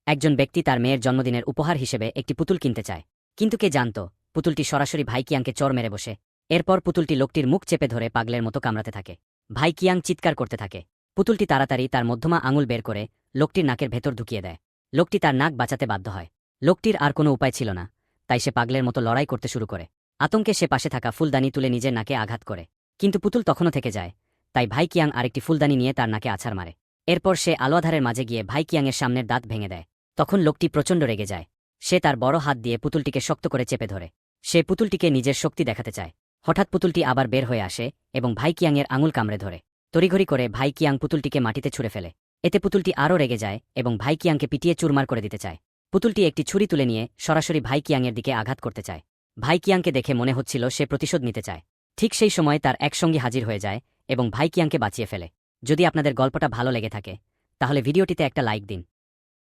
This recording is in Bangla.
একজন ব্যক্তি তার মেয়ের জন্মদিনের উপহার হিসেবে একটি পুতুল কিনতে চায়, কিন্তু কে জানত পুতুলটি সরাসরি ভাই কিয়াংকে চর মেরে বসে। এরপর পুতুলটি লোকটির মুখ চেপে ধরে পাগলের মতো কামড়াতে থাকে। ভাই কিয়াং চিৎকার করতে থাকে। পুতুলটি তাড়াতাড়ি তার মধ্যমা আঙুল বের করে লোকটির নাকের ভেতর ঢুকিয়ে দেয়। লোকটি তার নাক বাঁচাতে বাধ্য হয়। লোকটির আর কোনো উপায় ছিল না, তাই সে পাগলের মতো লড়াই করতে শুরু করে। আতঙ্কে সে পাশে থাকা ফুলদানি তুলে নিজের নাকে আঘাত করে, কিন্তু পুতুল তখনও থেকে যায়। তাই ভাই কিয়াং আরেকটি ফুলদানি নিয়ে তার নাকে আছাড় মারে। এরপর সে আলোয়াধারের মাঝে গিয়ে ভাই কিয়াংয়ের সামনের দাঁত ভেঙে দেয়। তখন লোকটি প্রচণ্ড রেগে যায়। সে তার বড় হাত দিয়ে পুতুলটিকে শক্ত করে চেপে ধরে। সে পুতুলটিকে নিজের শক্তি দেখাতে চায়। হঠাৎ পুতুলটি আবার বের হয়ে আসে এবং ভাই কিয়াংয়ের আঙুল কামড়ে ধরে। তড়িঘড়ি করে ভাই কিয়াং পুতুলটিকে মাটিতে ছুঁড়ে ফেলে। এতে পুতুলটি আরও রেগে যায় এবং ভাই কিয়াংকে পিটিয়ে চুরমার করে দিতে চায়। পুতুলটি একটি ছুরি তুলে নিয়ে সরাসরি ভাই কিয়াংয়ের দিকে আঘাত করতে চায়। ভাই কিয়াংকে দেখে মনে হচ্ছিল সে প্রতিশোধ নিতে চায়। ঠিক সেই সময় তার এক সঙ্গী হাজির হয়ে যায় এবং ভাই কিয়াংকে বাঁচিয়ে ফেলে। যদি আপনাদের গল্পটা ভালো লেগে থাকে তাহলে ভিডিওটিতে একটা লাইক দিন।